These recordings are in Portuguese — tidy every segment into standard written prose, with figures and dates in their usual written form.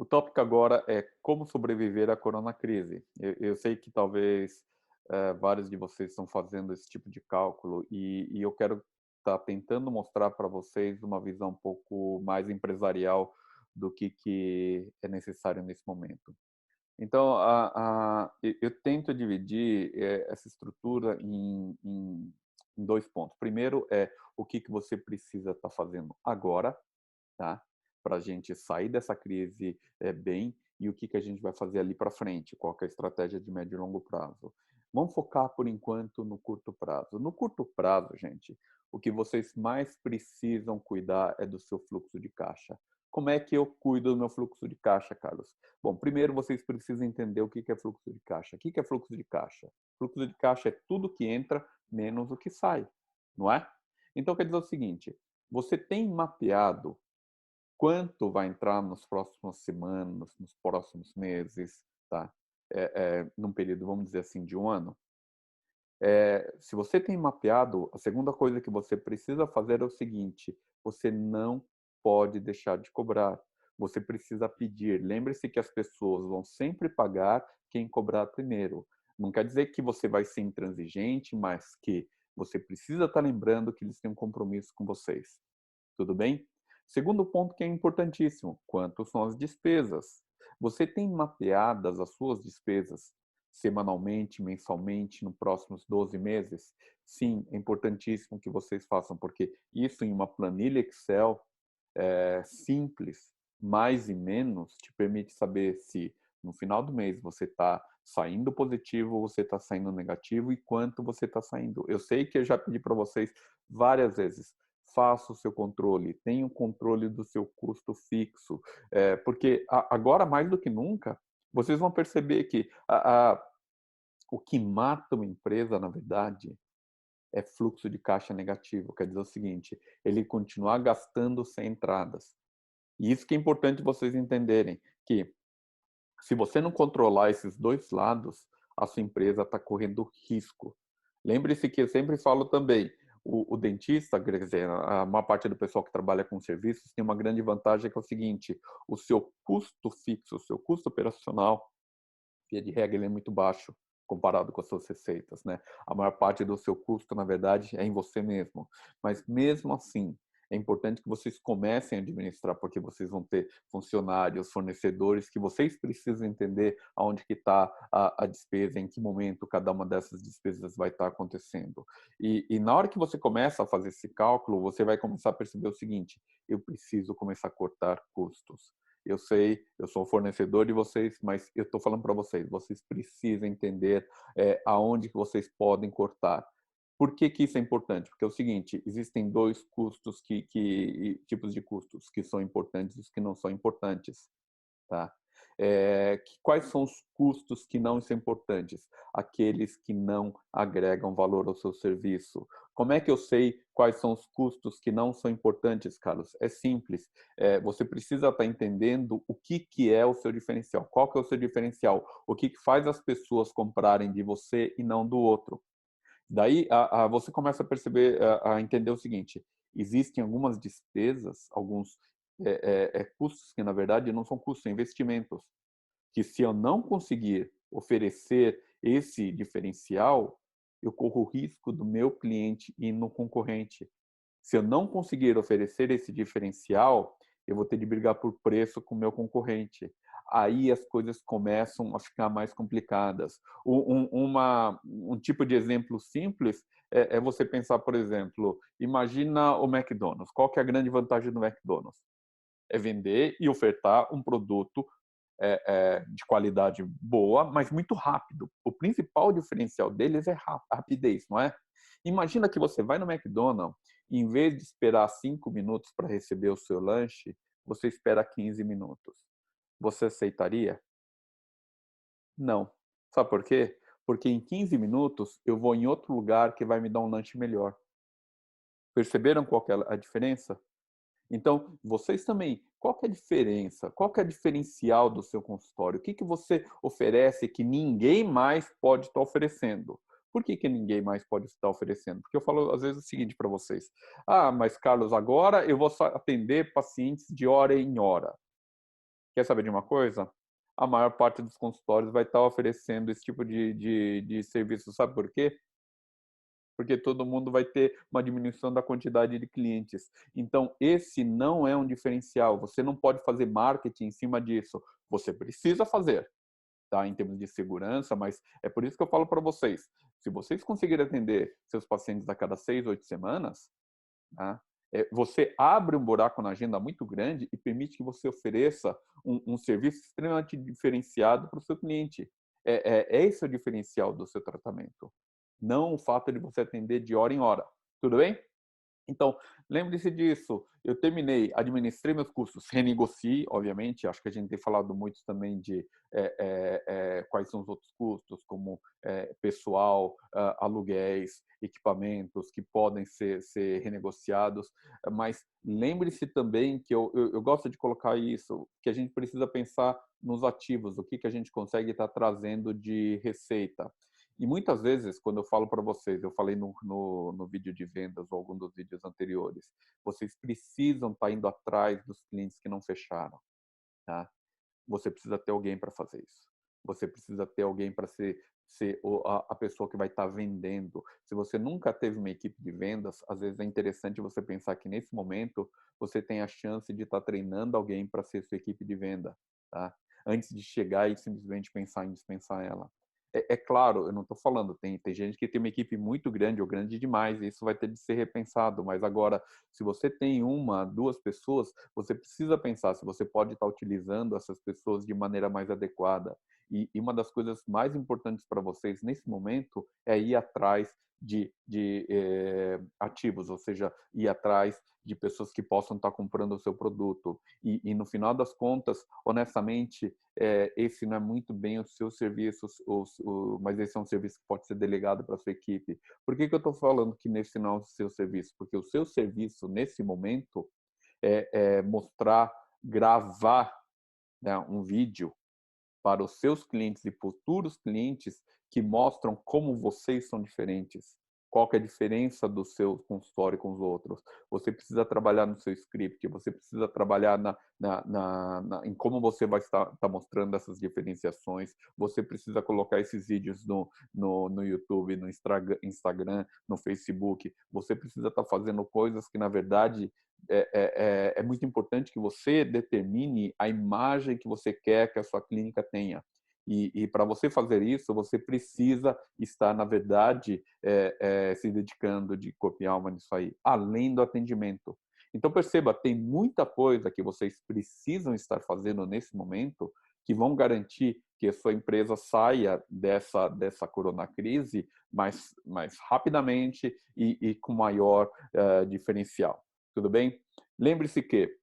tópico agora é como sobreviver à corona crise. Eu sei que talvez vários de vocês estão fazendo esse tipo de cálculo e eu quero estar tentando mostrar para vocês uma visão um pouco mais empresarial do que é necessário nesse momento. Então, eu tento dividir essa estrutura em dois pontos. Primeiro é o que você precisa estar fazendo agora, tá? Para a gente sair dessa crise bem e o que a gente vai fazer ali para frente, qual que é a estratégia de médio e longo prazo. Vamos focar por enquanto no curto prazo. No curto prazo, gente, o que vocês mais precisam cuidar é do seu fluxo de caixa. Como é que eu cuido do meu fluxo de caixa, Carlos? Bom, primeiro vocês precisam entender o que é fluxo de caixa. O que é fluxo de caixa? Fluxo de caixa é tudo que entra menos o que sai, não é? Então quer dizer o seguinte, você tem mapeado quanto vai entrar nas próximas semanas, nos próximos meses, tá? Num período, vamos dizer assim, de um ano. Se você tem mapeado, a segunda coisa que você precisa fazer é o seguinte: você não pode deixar de cobrar. Você precisa pedir. Lembre-se que as pessoas vão sempre pagar quem cobrar primeiro. Não quer dizer que você vai ser intransigente, mas que você precisa estar lembrando que eles têm um compromisso com vocês. Tudo bem? Segundo ponto que é importantíssimo, quanto são as despesas? Você tem mapeadas as suas despesas semanalmente, mensalmente, nos próximos 12 meses? Sim, é importantíssimo que vocês façam, porque isso em uma planilha Excel simples, mais e menos, te permite saber se no final do mês você está saindo positivo ou você está saindo negativo e quanto você está saindo. Eu sei que eu já pedi para vocês várias vezes, faça o seu controle, tenha o controle do seu custo fixo, porque agora mais do que nunca, vocês vão perceber que o que mata uma empresa, na verdade, é fluxo de caixa negativo. Quer dizer o seguinte, ele continuar gastando sem entradas. E isso que é importante vocês entenderem, que se você não controlar esses dois lados, a sua empresa está correndo risco. Lembre-se que eu sempre falo também, o dentista, quer dizer, a maior parte do pessoal que trabalha com serviços tem uma grande vantagem que é o seguinte, o seu custo fixo, o seu custo operacional, via de regra, ele é muito baixo comparado com as suas receitas, né? A maior parte do seu custo, na verdade, é em você mesmo. Mas mesmo assim, é importante que vocês comecem a administrar, porque vocês vão ter funcionários, fornecedores, que vocês precisam entender aonde que está a despesa, em que momento cada uma dessas despesas vai estar acontecendo. E na hora que você começa a fazer esse cálculo, você vai começar a perceber o seguinte, eu preciso começar a cortar custos. Eu sei, eu sou um fornecedor de vocês, mas eu estou falando para vocês, vocês precisam entender aonde que vocês podem cortar. Por que que isso é importante? Porque é o seguinte, existem dois custos tipos de custos que são importantes e os que não são importantes, tá? Quais são os custos que não são importantes? Aqueles que não agregam valor ao seu serviço. Como é que eu sei quais são os custos que não são importantes, Carlos? É simples. Você precisa estar entendendo o que é o seu diferencial. Qual que é o seu diferencial? O que faz as pessoas comprarem de você e não do outro? Daí você começa a perceber, a entender o seguinte: existem algumas despesas, alguns custos que na verdade não são custos, são investimentos. Que se eu não conseguir oferecer esse diferencial, eu corro o risco do meu cliente ir no concorrente. Se eu não conseguir oferecer esse diferencial, eu vou ter de brigar por preço com o meu concorrente. Aí as coisas começam a ficar mais complicadas. Um tipo de exemplo simples é você pensar, por exemplo, imagina o McDonald's. Qual que é a grande vantagem do McDonald's? É vender e ofertar um produto de qualidade boa, mas muito rápido. O principal diferencial deles é a rapidez, não é? Imagina que você vai no McDonald's e em vez de esperar 5 minutos para receber o seu lanche, você espera 15 minutos. Você aceitaria? Não. Sabe por quê? Porque em 15 minutos eu vou em outro lugar que vai me dar um lanche melhor. Perceberam qual que é a diferença? Então, vocês também, qual que é a diferença? Qual que é o diferencial do seu consultório? O que você oferece que ninguém mais pode estar oferecendo? Por que ninguém mais pode estar oferecendo? Porque eu falo às vezes o seguinte para vocês: ah, mas Carlos, agora eu vou só atender pacientes de hora em hora. Quer saber de uma coisa? A maior parte dos consultórios vai estar oferecendo esse tipo de serviço, sabe por quê? Porque todo mundo vai ter uma diminuição da quantidade de clientes. Então, esse não é um diferencial, você não pode fazer marketing em cima disso. Você precisa fazer, tá, em termos de segurança, mas é por isso que eu falo para vocês, se vocês conseguirem atender seus pacientes a cada 6, 8 semanas, tá, você abre um buraco na agenda muito grande e permite que você ofereça um serviço extremamente diferenciado para o seu cliente. Esse é o diferencial do seu tratamento, não o fato de você atender de hora em hora. Tudo bem? Então, lembre-se disso. Eu terminei, administrei meus custos, renegocie, obviamente. Acho que a gente tem falado muito também de quais são os outros custos, como pessoal, aluguéis, equipamentos que podem ser renegociados. Mas lembre-se também que eu gosto de colocar isso, que a gente precisa pensar nos ativos, o que a gente consegue estar trazendo de receita. E muitas vezes, quando eu falo para vocês, eu falei no vídeo de vendas ou algum dos vídeos anteriores, vocês precisam estar indo atrás dos clientes que não fecharam, tá? Você precisa ter alguém para fazer isso. Você precisa ter alguém para ser a pessoa que vai estar vendendo. Se você nunca teve uma equipe de vendas, às vezes é interessante você pensar que nesse momento você tem a chance de estar treinando alguém para ser sua equipe de venda, tá? Antes de chegar e simplesmente pensar em dispensar ela. É claro, eu não estou falando, tem gente que tem uma equipe muito grande ou grande demais, e isso vai ter de ser repensado, mas agora, se você tem uma, duas pessoas, você precisa pensar se você pode estar utilizando essas pessoas de maneira mais adequada. E uma das coisas mais importantes para vocês nesse momento é ir atrás de ativos, ou seja, ir atrás de pessoas que possam estar comprando o seu produto. E no final das contas, honestamente, esse não é muito bem o seu serviço, mas esse é um serviço que pode ser delegado para a sua equipe. Por que eu estou falando que nesse não é o seu serviço? Porque o seu serviço, nesse momento, é mostrar, gravar, né, um vídeo para os seus clientes e futuros clientes que mostram como vocês são diferentes. Qual que é a diferença do seu consultório com os outros? Você precisa trabalhar no seu script, você precisa trabalhar em como você vai estar mostrando essas diferenciações, você precisa colocar esses vídeos no YouTube, no Instagram, no Facebook, você precisa estar fazendo coisas que, na verdade, é muito importante que você determine a imagem que você quer que a sua clínica tenha. E para você fazer isso, você precisa estar, na verdade, se dedicando de corpo e alma nisso aí, além do atendimento. Então, perceba, tem muita coisa que vocês precisam estar fazendo nesse momento que vão garantir que a sua empresa saia dessa coronacrise mais rapidamente e com maior diferencial. Tudo bem? Lembre-se que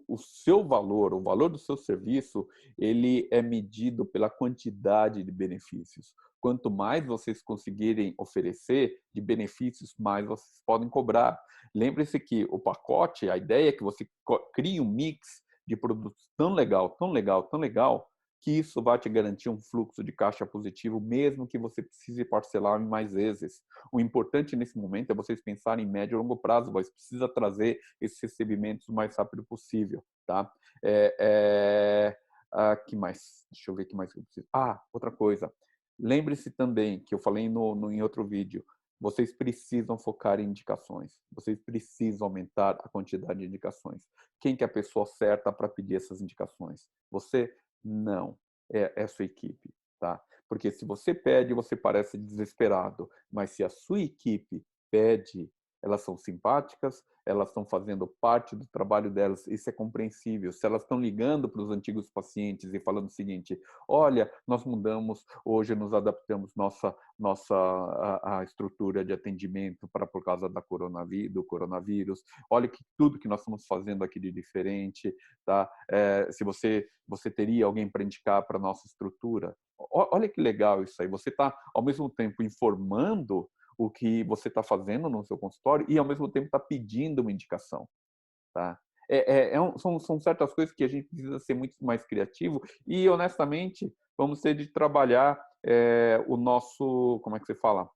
o seu valor, o valor do seu serviço, ele é medido pela quantidade de benefícios. Quanto mais vocês conseguirem oferecer de benefícios, mais vocês podem cobrar. Lembre-se que o pacote, a ideia é que você crie um mix de produtos tão legal, tão legal, tão legal, que isso vai te garantir um fluxo de caixa positivo, mesmo que você precise parcelar em mais vezes. O importante nesse momento é vocês pensarem em médio e longo prazo, você precisa trazer esses recebimentos o mais rápido possível, tá? Que mais? Deixa eu ver o que mais que eu preciso. Outra coisa. Lembre-se também que eu falei em outro vídeo, vocês precisam focar em indicações. Vocês precisam aumentar a quantidade de indicações. Quem que é a pessoa certa para pedir essas indicações? Você? Não. É a sua equipe, tá? Porque se você pede, você parece desesperado. Mas se a sua equipe pede, elas são simpáticas, elas estão fazendo parte do trabalho delas, isso é compreensível. Se elas estão ligando para os antigos pacientes e falando o seguinte: olha, nós mudamos, hoje nos adaptamos nossa a estrutura de atendimento para por causa do coronavírus. Olha que tudo que nós estamos fazendo aqui de diferente, tá? Se você teria alguém para indicar para nossa estrutura. Olha que legal isso aí. Você está ao mesmo tempo informando o que você está fazendo no seu consultório e, ao mesmo tempo, está pedindo uma indicação, tá? São certas coisas que a gente precisa ser muito mais criativo e, honestamente, vamos ter de trabalhar o nosso, como é que você fala?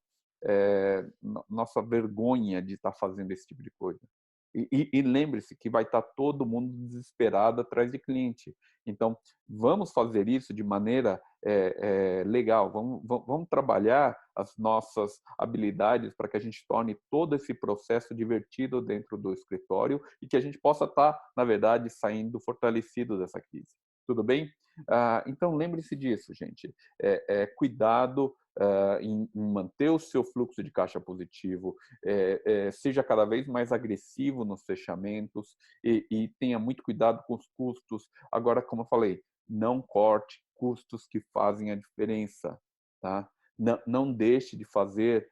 Nossa vergonha de estar fazendo esse tipo de coisa. E lembre-se que vai estar todo mundo desesperado atrás de cliente. Então, vamos fazer isso de maneira legal. Vamos trabalhar as nossas habilidades para que a gente torne todo esse processo divertido dentro do escritório e que a gente possa estar, na verdade, saindo fortalecido dessa crise. Tudo bem? Então, lembre-se disso, gente. Cuidado em manter o seu fluxo de caixa positivo, seja cada vez mais agressivo nos fechamentos e tenha muito cuidado com os custos. Agora, como eu falei, não corte custos que fazem a diferença, tá? Não deixe de fazer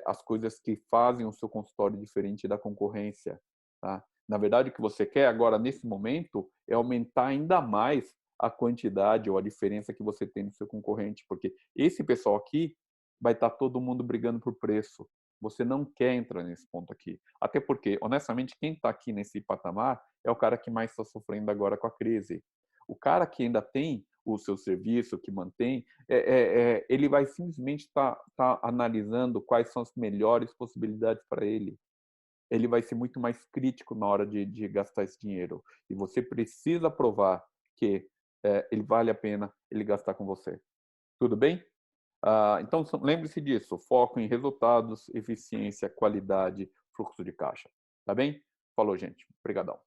as coisas que fazem o seu consultório diferente da concorrência, tá? Na verdade, o que você quer agora, nesse momento, é aumentar ainda mais a quantidade ou a diferença que você tem no seu concorrente, porque esse pessoal aqui vai estar todo mundo brigando por preço. Você não quer entrar nesse ponto aqui. Até porque, honestamente, quem está aqui nesse patamar é o cara que mais está sofrendo agora com a crise. O cara que ainda tem o seu serviço, que mantém, ele vai simplesmente estar analisando quais são as melhores possibilidades para ele. Ele vai ser muito mais crítico na hora de gastar esse dinheiro. E você precisa provar que ele vale a pena ele gastar com você. Tudo bem? Então, lembre-se disso, foco em resultados, eficiência, qualidade, fluxo de caixa. Tá bem? Falou, gente. Obrigadão.